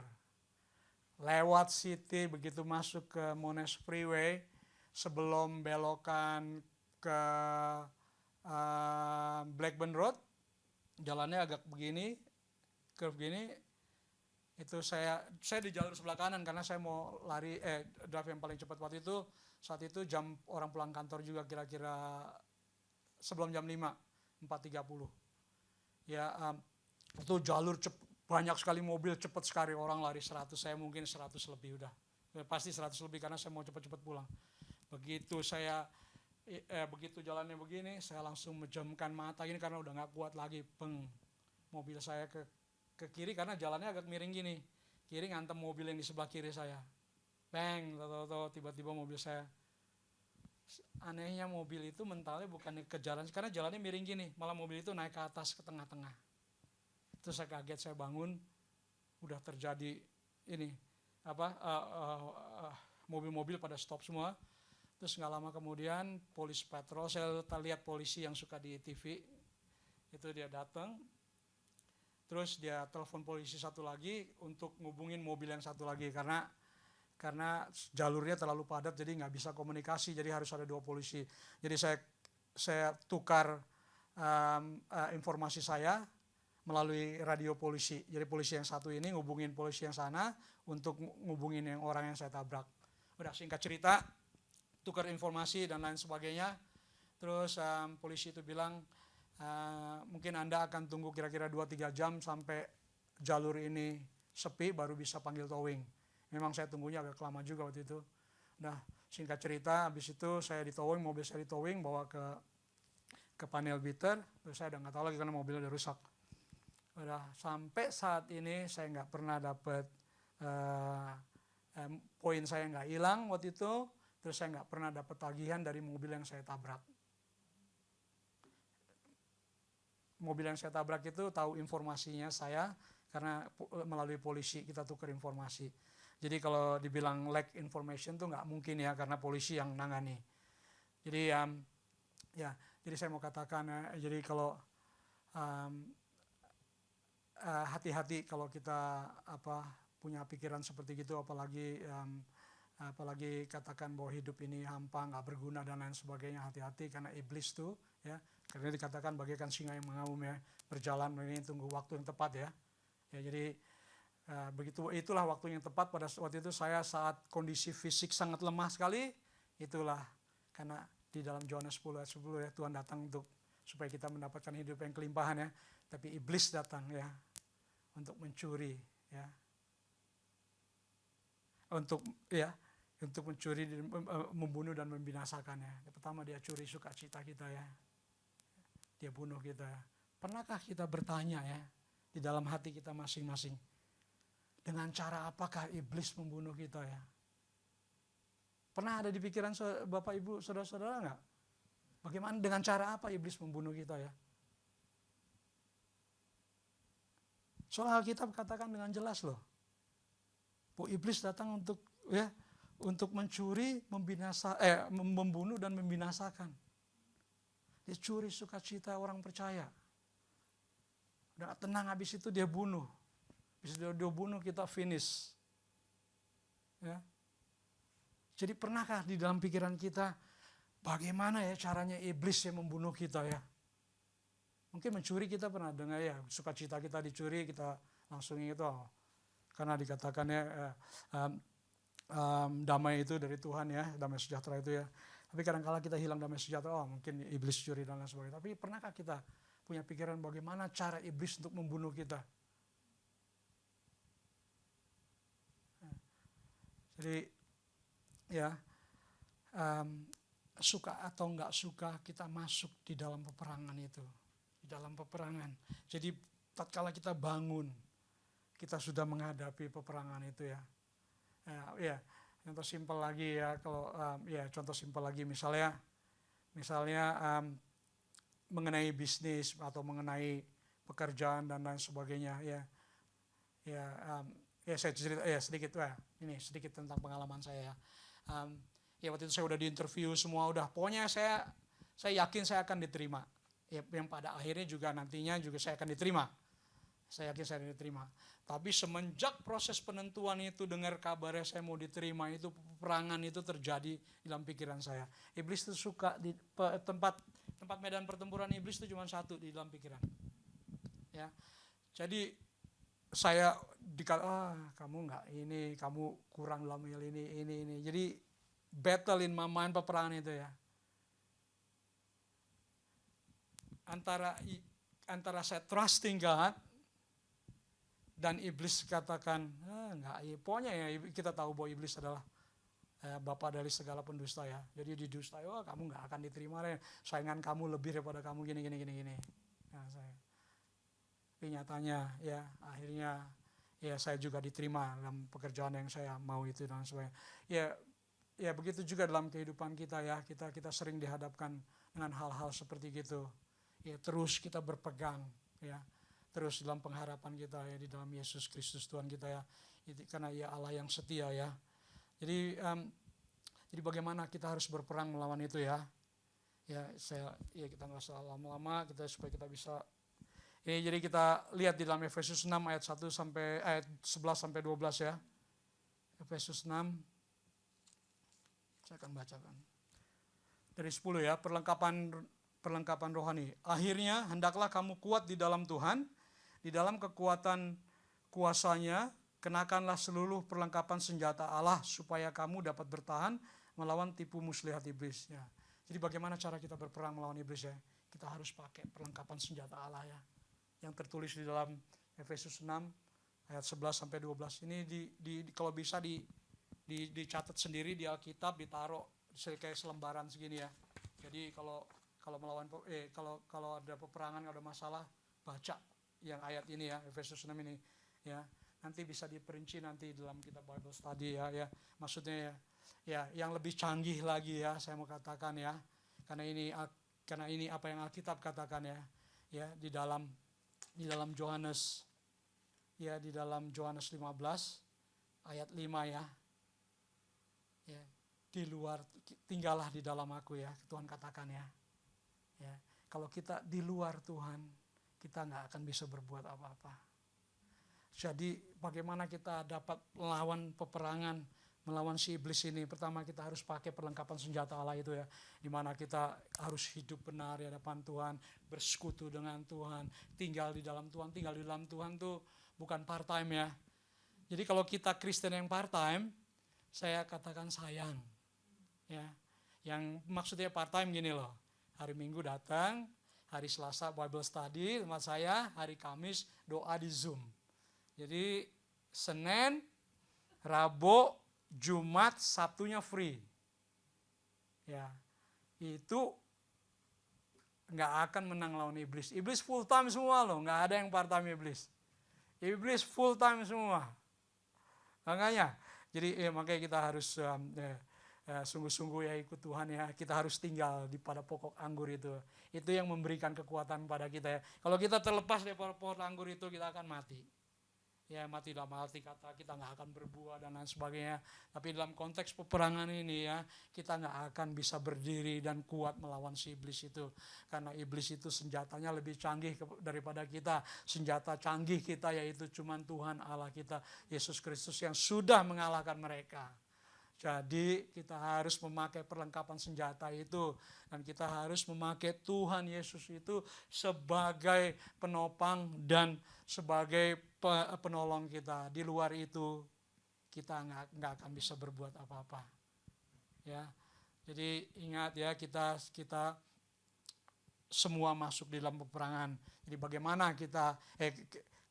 Lewat city, begitu masuk ke Monash Freeway, sebelum belokan ke Blackburn Road, jalannya agak begini, curve gini. Itu saya di jalur sebelah kanan karena saya mau lari drive yang paling cepat waktu itu. Saat itu jam orang pulang kantor juga, kira-kira sebelum jam 5, 4.30 ya. Itu jalur banyak sekali mobil, cepat sekali, orang lari 100, saya mungkin 100 lebih udah, pasti 100 lebih karena saya mau cepat-cepat pulang. Begitu begitu jalannya begini, saya langsung menjamkan mata ini karena udah nggak kuat lagi. Mobil saya ke kiri karena jalannya agak miring gini, kiri ngantem mobil yang di sebelah kiri saya. Bang, tiba-tiba mobil saya. Anehnya mobil itu mentalnya bukan ke jalan, karena jalannya miring gini, malah mobil itu naik ke atas, ke tengah-tengah. Terus saya kaget, saya bangun, udah terjadi ini mobil-mobil pada stop semua. Terus nggak lama kemudian polisi patrol, saya lihat polisi yang suka di TV itu, dia datang. Terus dia telepon polisi satu lagi untuk ngubungin mobil yang satu lagi karena jalurnya terlalu padat, jadi nggak bisa komunikasi, jadi harus ada 2 polisi. Jadi saya tukar informasi saya melalui radio polisi. Jadi polisi yang satu ini ngubungin polisi yang sana untuk ngubungin yang orang yang saya tabrak. Udah, singkat cerita, tukar informasi dan lain sebagainya. Terus polisi itu bilang, mungkin Anda akan tunggu kira-kira 2-3 jam sampai jalur ini sepi baru bisa panggil towing. Memang saya tunggunya agak lama juga waktu itu. Nah, singkat cerita, habis itu saya ditowing, mobil saya ditowing, bawa ke ke panel beater, terus saya udah nggak tahu lagi karena mobilnya udah rusak. Udah sampai saat ini saya nggak pernah dapat poin saya nggak hilang waktu itu, terus saya nggak pernah dapat tagihan dari mobil yang saya tabrak. Mobil yang saya tabrak itu tahu informasinya saya karena melalui polisi kita tukar informasi. Jadi kalau dibilang lack information tuh nggak mungkin ya karena polisi yang nangani. Jadi jadi saya mau katakan jadi kalau hati-hati kalau kita punya pikiran seperti gitu, apalagi katakan bahwa hidup ini hampa, nggak berguna dan lain sebagainya. Hati-hati karena iblis tuh ya, karena dikatakan bagaikan singa yang mengaum ya, berjalan ini tunggu waktu yang tepat ya. Jadi begitu itulah waktu yang tepat pada waktu itu saya saat kondisi fisik sangat lemah sekali, itulah karena di dalam Yohanes 10 ayat 10 ya, Tuhan datang supaya kita mendapatkan hidup yang kelimpahan ya, tapi iblis datang ya untuk mencuri ya, untuk mencuri, membunuh dan membinasakan ya. Pertama dia curi sukacita kita ya, dia bunuh kita. Pernahkah kita bertanya ya di dalam hati kita masing-masing, dengan cara apakah iblis membunuh kita ya? Pernah ada di pikiran Bapak Ibu saudara-saudara enggak? Bagaimana, dengan cara apa iblis membunuh kita ya? Soal Alkitab katakan dengan jelas loh, bahwa iblis datang untuk mencuri, membunuh dan membinasakan. Dia curi sukacita orang percaya. Udah tenang, habis itu dia bunuh. Habis dia bunuh kita finish. Ya. Jadi pernahkah di dalam pikiran kita bagaimana ya caranya iblis yang membunuh kita ya? Mungkin mencuri kita pernah dengar ya, sukacita kita dicuri, kita langsung itu karena dikatakan ya damai itu dari Tuhan ya, damai sejahtera itu ya. Tapi kadang-kala kita hilang damai sejahtera, mungkin iblis curi dan lain sebagainya. Tapi pernahkah kita punya pikiran bagaimana cara iblis untuk membunuh kita? Jadi ya suka atau enggak suka kita masuk di dalam peperangan itu, di dalam peperangan. Jadi tatkala kita bangun, kita sudah menghadapi peperangan itu ya. Ya, contoh simpel lagi ya, kalau contoh simpel lagi misalnya mengenai bisnis atau mengenai pekerjaan dan lain sebagainya ya. Saya cerita sedikit tentang pengalaman saya ya. Waktu itu saya udah diinterview semua, pokoknya saya yakin saya akan diterima. Yang pada akhirnya juga nantinya juga saya akan diterima. Saya yakin saya diterima. Tapi semenjak proses penentuan itu, dengar kabarnya saya mau diterima, itu peperangan itu terjadi dalam pikiran saya. Iblis itu suka di tempat medan pertempuran iblis itu cuma satu, di dalam pikiran. Ya. Jadi saya dikata, kamu enggak ini, kamu kurang dalam hal ini. Jadi battle in my mind, peperangan itu ya. Antara saya trusting God dan iblis katakan, enggak, pokoknya ya kita tahu bahwa iblis adalah bapa dari segala pendusta ya. Jadi didustai, kamu enggak akan diterima deh, saingan kamu lebih daripada kamu gini. Nah, tapi nyatanya ya akhirnya ya saya juga diterima dalam pekerjaan yang saya mau itu dan sebagainya. Ya begitu juga dalam kehidupan kita ya, kita sering dihadapkan dengan hal-hal seperti gitu. Ya terus kita berpegang ya, terus dalam pengharapan kita ya di dalam Yesus Kristus Tuhan kita ya, karena Ia Allah yang setia ya. Jadi bagaimana kita harus berperang melawan itu ya. Kita nggak usah lama-lama, supaya kita bisa. Jadi kita lihat di dalam Efesus 6 ayat 11 sampai 12 ya. Efesus 6, saya akan bacakan dari 10 ya, perlengkapan rohani. Akhirnya hendaklah kamu kuat di dalam Tuhan, di dalam kekuatan kuasa-Nya, kenakanlah seluruh perlengkapan senjata Allah supaya kamu dapat bertahan melawan tipu muslihat iblis ya. Jadi bagaimana cara kita berperang melawan iblis ya? Kita harus pakai perlengkapan senjata Allah ya, yang tertulis di dalam Efesus 6 ayat 11 sampai 12. Ini kalau bisa dicatat sendiri di Alkitab, ditaruh kayak selembaran segini ya. Jadi kalau kalau melawan kalau ada peperangan, ada masalah, baca yang ayat ini ya, Efesus 6 ini ya. Nanti bisa diperinci nanti dalam kitab Bible Study ya. Maksudnya ya yang lebih canggih lagi ya, saya mau katakan ya. Karena ini apa yang Alkitab katakan ya di dalam Yohanes ya, di dalam Yohanes 15 ayat 5 ya. Ya, di luar, tinggallah di dalam aku ya, Tuhan katakan ya. Ya, kalau kita di luar Tuhan, kita nggak akan bisa berbuat apa-apa. Jadi bagaimana kita dapat melawan peperangan, melawan si iblis ini? Pertama kita harus pakai perlengkapan senjata Allah itu ya, dimana kita harus hidup benar di hadapan Tuhan, bersekutu dengan Tuhan, tinggal di dalam Tuhan. Tinggal di dalam Tuhan tuh bukan part time ya. Jadi kalau kita Kristen yang part time, saya katakan sayang ya. Yang maksudnya part time gini loh, hari Minggu datang, hari Selasa Bible Study tempat saya, hari Kamis doa di Zoom. Jadi Senin, Rabu, Jumat, Sabtunya free. Ya, itu nggak akan menang lawan iblis. Iblis full time semua loh, nggak ada yang part time iblis. Iblis full time semua. Makanya, jadi makanya kita harus sungguh-sungguh ya ikut Tuhan ya. Kita harus tinggal pada pokok anggur itu. Itu yang memberikan kekuatan pada kita ya. Kalau kita terlepas dari pokok anggur itu, kita akan mati. Ya, mati dalam arti kata kita nggak akan berbuah dan lain sebagainya. Tapi dalam konteks peperangan ini ya, kita nggak akan bisa berdiri dan kuat melawan si iblis itu. Karena iblis itu senjatanya lebih canggih daripada kita. Senjata canggih kita yaitu cuman Tuhan Allah kita, Yesus Kristus yang sudah mengalahkan mereka. Jadi kita harus memakai perlengkapan senjata itu. Dan kita harus memakai Tuhan Yesus itu sebagai penopang dan sebagai penolong kita. Di luar itu kita nggak akan bisa berbuat apa-apa. Ya, jadi ingat ya, kita semua masuk di dalam peperangan. Jadi bagaimana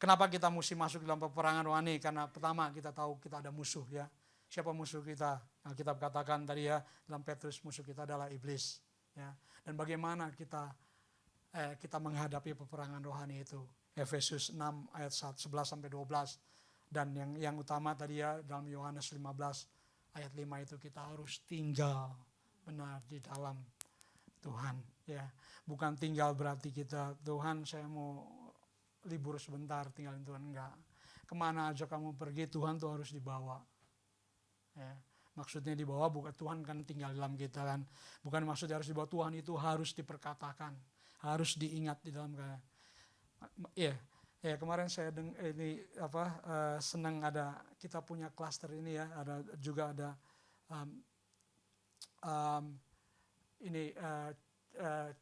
kenapa kita mesti masuk dalam peperangan rohani? Karena pertama kita tahu kita ada musuh ya. Siapa musuh kita? Alkitab katakan tadi ya, dalam Petrus musuh kita adalah iblis. Ya. Dan bagaimana kita menghadapi peperangan rohani itu? Efesus 6 ayat 11 sampai 12. Dan yang utama tadi ya, dalam Yohanes 15 ayat 5 itu kita harus tinggal benar di dalam Tuhan. Ya. Bukan tinggal berarti kita, Tuhan saya mau libur sebentar tinggalin Tuhan, enggak. Kemana aja kamu pergi Tuhan tuh harus dibawa. Ya, maksudnya dibawa bukan Tuhan kan tinggal dalam kita kan, bukan maksudnya harus dibawa, Tuhan itu harus diperkatakan, harus diingat di dalam ya kemarin saya senang ada kita punya klaster ini ya, ada juga ada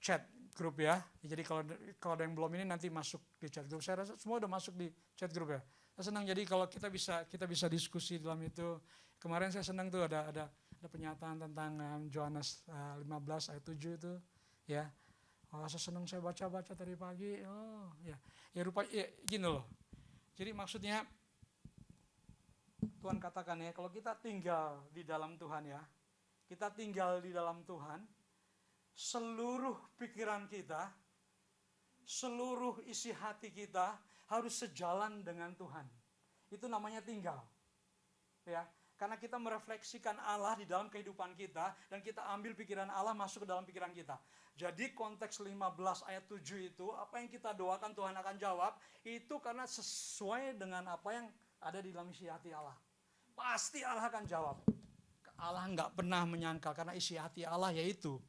chat grup ya. Jadi kalau ada yang belum ini nanti masuk di chat grup. Saya rasa semua udah masuk di chat grup ya. Saya senang jadi kalau kita bisa diskusi dalam itu. Kemarin saya senang tuh ada pernyataan tentang Yohanes 15 ayat 7 itu ya. Oh, saya senang, saya baca tadi pagi. Oh, ya. Ya gini loh. Jadi maksudnya Tuhan katakan ya, kalau kita tinggal di dalam Tuhan ya. Kita tinggal di dalam Tuhan, seluruh pikiran kita, seluruh isi hati kita harus sejalan dengan Tuhan. Itu namanya tinggal. Ya. Karena kita merefleksikan Allah di dalam kehidupan kita dan kita ambil pikiran Allah masuk ke dalam pikiran kita. Jadi konteks 15 ayat 7 itu apa yang kita doakan Tuhan akan jawab itu karena sesuai dengan apa yang ada di dalam isi hati Allah. Pasti Allah akan jawab. Allah nggak pernah menyangkal karena isi hati Allah yaitu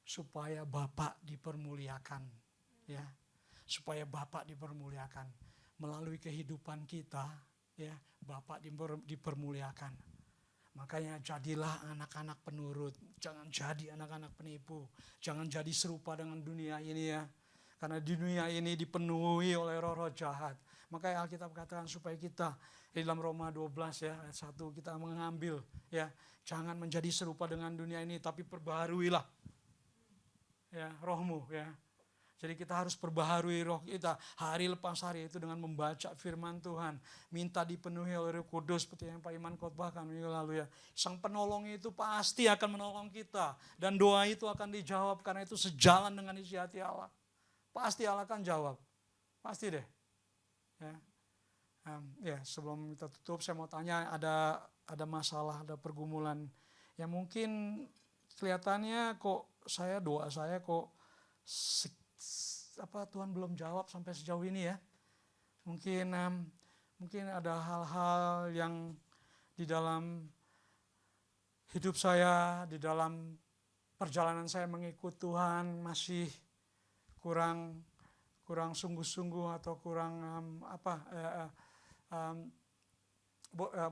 supaya Bapa dipermuliakan, ya, supaya Bapa dipermuliakan melalui kehidupan kita. Ya, Bapak dipermuliakan. Makanya jadilah anak-anak penurut, jangan jadi anak-anak penipu, jangan jadi serupa dengan dunia ini ya. Karena dunia ini dipenuhi oleh roh-roh jahat. Makanya Alkitab katakan supaya kita di dalam Roma 12 ya ayat 1 kita mengambil ya, jangan menjadi serupa dengan dunia ini tapi perbaharuilah ya rohmu ya. Jadi kita harus perbaharui roh kita hari lepas hari itu dengan membaca firman Tuhan. Minta dipenuhi oleh Roh Kudus seperti yang Pak Iman khotbahkan minggu lalu ya. Sang penolong itu pasti akan menolong kita. Dan doa itu akan dijawab karena itu sejalan dengan isi hati Allah. Pasti Allah akan jawab. Pasti deh. Ya. Ya, sebelum kita tutup saya mau tanya, ada masalah, ada pergumulan yang mungkin kelihatannya kok doa saya kok Tuhan belum jawab sampai sejauh ini ya. Mungkin ada hal-hal yang di dalam hidup saya, di dalam perjalanan saya mengikut Tuhan masih kurang sungguh-sungguh atau kurang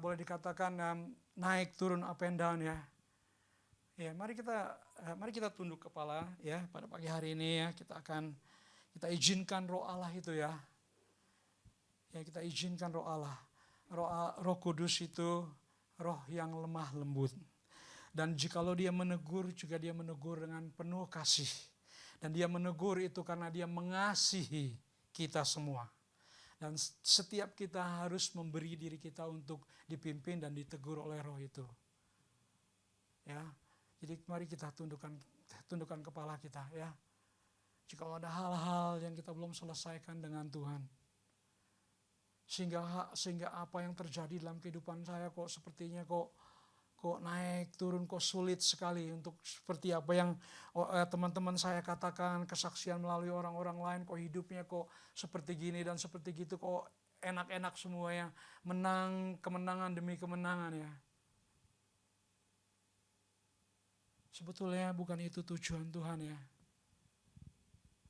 boleh dikatakan naik turun up and down ya. Ya, mari kita tunduk kepala ya pada pagi hari ini ya, kita izinkan Roh Allah itu ya. Ya, kita izinkan Roh Allah. Roh Kudus itu roh yang lemah lembut. Dan jikalau dia menegur juga dia menegur dengan penuh kasih. Dan dia menegur itu karena dia mengasihi kita semua. Dan setiap kita harus memberi diri kita untuk dipimpin dan ditegur oleh roh itu. Ya. Jadi mari kita tundukkan kepala kita ya. Jika ada hal-hal yang kita belum selesaikan dengan Tuhan. Sehingga apa yang terjadi dalam kehidupan saya kok sepertinya kok naik turun, kok sulit sekali untuk seperti apa yang teman-teman saya katakan, kesaksian melalui orang-orang lain, kok hidupnya kok seperti gini dan seperti gitu, kok enak-enak semuanya, kemenangan demi kemenangan ya. Sebetulnya bukan itu tujuan Tuhan ya.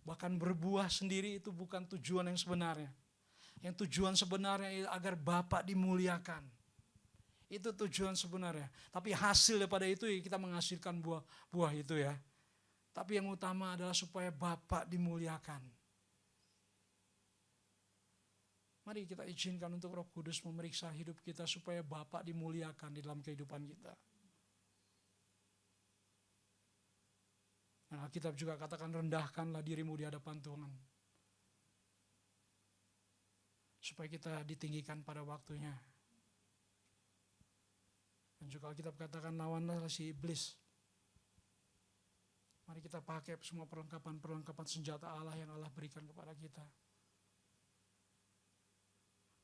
Bahkan berbuah sendiri itu bukan tujuan yang sebenarnya. Yang tujuan sebenarnya agar Bapa dimuliakan. Itu tujuan sebenarnya. Tapi hasil daripada itu kita menghasilkan buah itu ya. Tapi yang utama adalah supaya Bapa dimuliakan. Mari kita izinkan untuk Roh Kudus memeriksa hidup kita supaya Bapa dimuliakan di dalam kehidupan kita. Nah, Alkitab juga katakan rendahkanlah dirimu di hadapan Tuhan. Supaya kita ditinggikan pada waktunya. Dan juga Alkitab katakan lawanlah si iblis. Mari kita pakai semua perlengkapan senjata Allah yang Allah berikan kepada kita.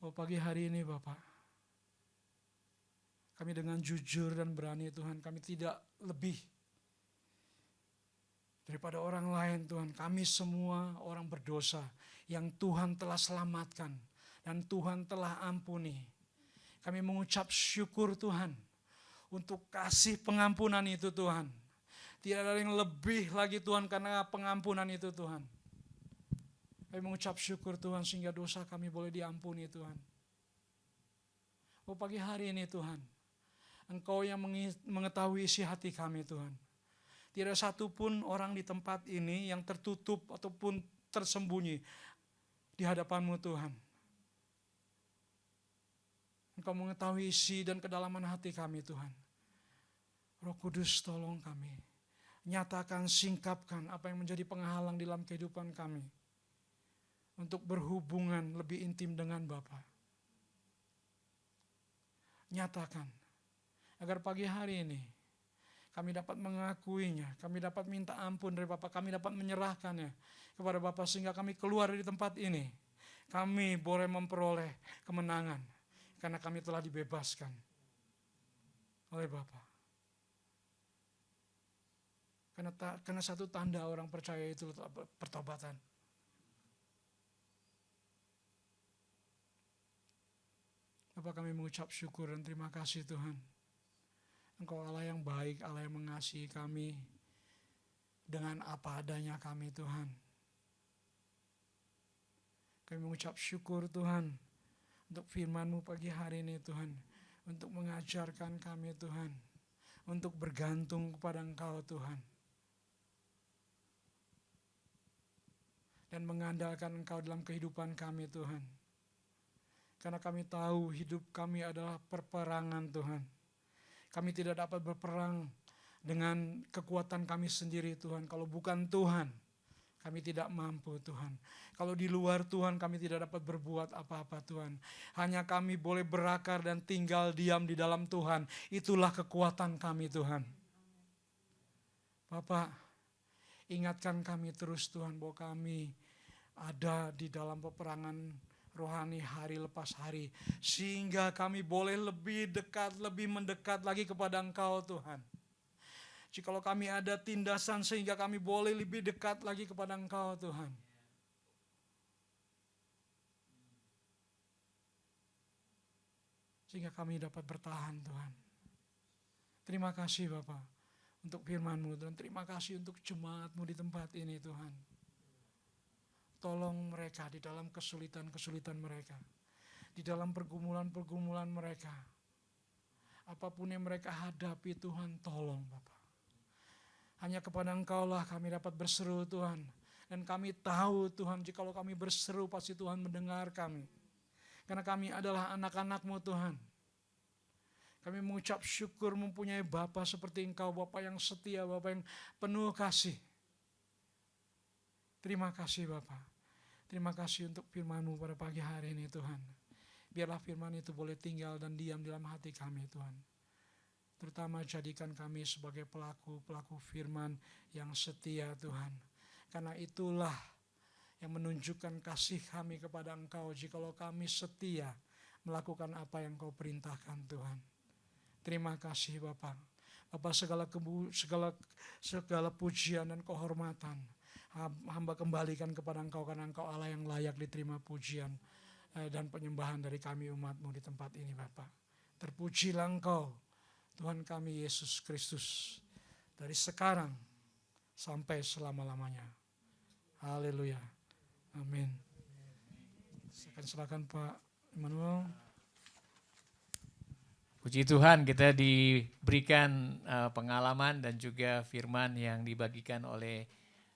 Oh, pagi hari ini Bapak, kami dengan jujur dan berani Tuhan, kami tidak lebih daripada orang lain Tuhan. Kami semua orang berdosa yang Tuhan telah selamatkan dan Tuhan telah ampuni. Kami mengucap syukur Tuhan untuk kasih pengampunan itu Tuhan. Tidak ada yang lebih lagi Tuhan karena pengampunan itu Tuhan. Kami mengucap syukur Tuhan sehingga dosa kami boleh diampuni Tuhan. Oh, pagi hari ini Tuhan, Engkau yang mengetahui isi hati kami Tuhan. Tidak satu pun orang di tempat ini yang tertutup ataupun tersembunyi di hadapan-Mu Tuhan. Engkau mengetahui isi dan kedalaman hati kami Tuhan. Roh Kudus tolong kami. Nyatakan, singkapkan apa yang menjadi penghalang dalam kehidupan kami. Untuk berhubungan lebih intim dengan Bapa. Nyatakan. Agar pagi hari ini kami dapat mengakuinya, kami dapat minta ampun dari Bapa, kami dapat menyerahkannya kepada Bapa sehingga kami keluar dari tempat ini. Kami boleh memperoleh kemenangan karena kami telah dibebaskan oleh Bapa. Karena satu tanda orang percaya itu pertobatan. Bapa, kami mengucap syukur dan terima kasih Tuhan. Engkau Allah yang baik, Allah yang mengasihi kami dengan apa adanya kami Tuhan. Kami mengucap syukur Tuhan untuk firman-Mu pagi hari ini Tuhan. Untuk mengajarkan kami Tuhan. Untuk bergantung kepada Engkau Tuhan. Dan mengandalkan Engkau dalam kehidupan kami Tuhan. Karena kami tahu hidup kami adalah perperangan Tuhan. Kami tidak dapat berperang dengan kekuatan kami sendiri Tuhan. Kalau bukan Tuhan, Kami tidak mampu Tuhan. Kalau di luar Tuhan kami tidak dapat berbuat apa-apa Tuhan. Hanya kami boleh berakar dan tinggal diam di dalam Tuhan. Itulah kekuatan kami Tuhan. Bapak, ingatkan kami terus Tuhan bahwa kami ada di dalam peperangan rohani hari lepas hari. Sehingga kami boleh lebih dekat, lebih mendekat lagi kepada Engkau Tuhan. Jikalau kami ada tindasan sehingga kami boleh lebih dekat lagi kepada Engkau Tuhan. Sehingga kami dapat bertahan Tuhan. Terima kasih Bapak untuk firman-Mu dan terima kasih untuk jemaat-Mu di tempat ini Tuhan. Tolong mereka di dalam kesulitan-kesulitan mereka. Di dalam pergumulan-pergumulan mereka. Apapun yang mereka hadapi Tuhan, tolong Bapak. Hanya kepada Engkau lah kami dapat berseru Tuhan. Dan kami tahu Tuhan, jikalau kami berseru pasti Tuhan mendengar kami. Karena kami adalah anak-anak-Mu Tuhan. Kami mengucap syukur mempunyai Bapa seperti Engkau, Bapa yang setia, Bapa yang penuh kasih. Terima kasih Bapa. Terima kasih untuk firman-Mu pada pagi hari ini Tuhan. Biarlah firman itu boleh tinggal dan diam dalam hati kami Tuhan. Terutama jadikan kami sebagai pelaku-pelaku firman yang setia Tuhan. Karena itulah yang menunjukkan kasih kami kepada Engkau jikalau kami setia melakukan apa yang Kau perintahkan Tuhan. Terima kasih Bapak. Bapak segala pujian dan kehormatan hamba kembalikan kepada Engkau karena Engkau Allah yang layak diterima pujian dan penyembahan dari kami umat-Mu di tempat ini Bapak. Terpujilah Engkau Tuhan kami Yesus Kristus dari sekarang sampai selama-lamanya. Haleluya. Amin. Saya akan silakan Pak Immanuel. Puji Tuhan, kita diberikan pengalaman dan juga firman yang dibagikan oleh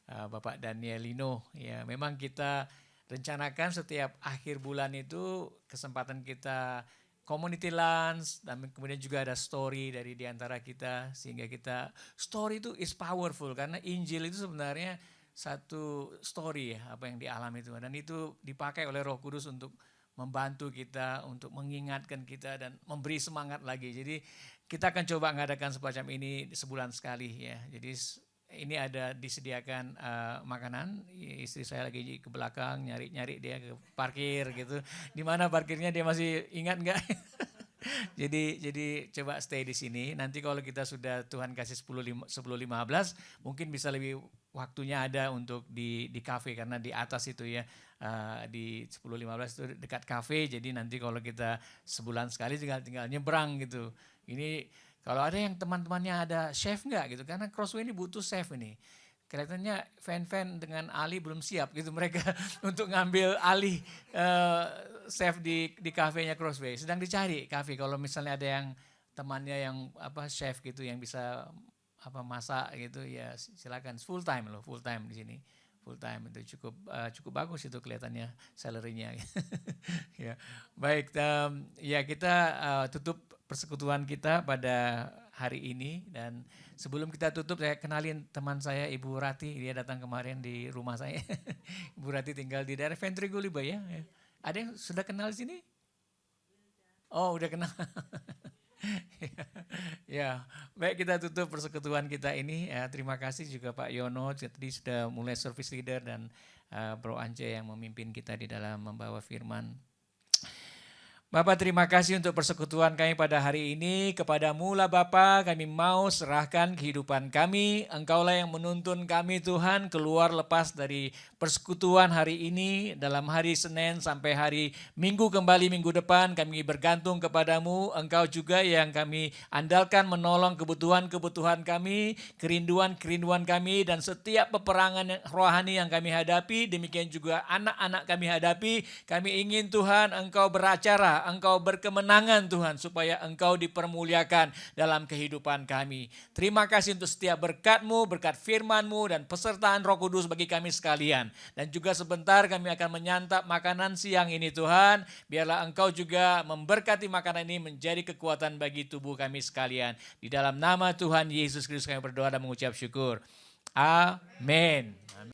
Bapak Daniel Lino. Ya, memang kita rencanakan setiap akhir bulan itu kesempatan kita community lunch, dan kemudian juga ada story dari diantara kita, sehingga kita, story itu is powerful, karena Injil itu sebenarnya satu story ya, apa yang dialami Tuhan, dan itu dipakai oleh Roh Kudus untuk membantu kita, untuk mengingatkan kita dan memberi semangat lagi. Jadi kita akan coba mengadakan semacam ini sebulan sekali ya. Jadi ini ada disediakan makanan, istri saya lagi ke belakang nyari-nyari dia ke parkir gitu. Di mana parkirnya dia masih ingat nggak? Jadi coba stay di sini. Nanti kalau kita sudah Tuhan kasih 10.15 mungkin bisa lebih waktunya ada untuk di kafe, karena di atas itu ya di 10.15 itu dekat kafe. Jadi nanti kalau kita sebulan sekali tinggal nyebrang gitu. Ini kalau ada yang teman-temannya ada chef nggak gitu, karena Crossway ini butuh chef ini. Kelihatannya fan-fan dengan Ali belum siap gitu mereka untuk ngambil alih chef di kafenya Crossway. Sedang dicari kafe, kalau misalnya ada yang temannya yang chef gitu yang bisa masak gitu ya silakan. Full time di sini. Full time itu cukup bagus itu kelihatannya salary-nya. Ya. Baik, ya kita tutup persekutuan kita pada hari ini, dan sebelum kita tutup saya kenalin teman saya Ibu Rati, dia datang kemarin di rumah saya. Ibu Rati tinggal di daerah Ventriguli ya. Ada yang sudah kenal di sini? Oh, udah kenal. Ya, baik, kita tutup persekutuan kita ini. Terima kasih juga Pak Yono, tadi sudah mulai service leader, dan Bro Ance yang memimpin kita di dalam membawa firman. Bapak, terima kasih untuk persekutuan kami pada hari ini. Kepadamu lah Bapa, kami mau serahkan kehidupan kami. Engkaulah yang menuntun kami Tuhan keluar lepas dari persekutuan hari ini. Dalam hari Senin sampai hari Minggu kembali minggu depan, kami bergantung kepadamu. Engkau juga yang kami andalkan menolong kebutuhan-kebutuhan kami, kerinduan-kerinduan kami, dan setiap peperangan rohani yang kami hadapi. Demikian juga anak-anak kami hadapi. Kami ingin Tuhan Engkau beracara, Engkau berkemenangan Tuhan, supaya Engkau dipermuliakan dalam kehidupan kami. Terima kasih untuk setiap berkat-Mu, berkat firman-Mu, dan pesertaan Roh Kudus bagi kami sekalian. Dan juga sebentar kami akan menyantap makanan siang ini Tuhan. Biarlah Engkau juga memberkati makanan ini menjadi kekuatan bagi tubuh kami sekalian. Di dalam nama Tuhan Yesus Kristus kami berdoa dan mengucap syukur. Amin.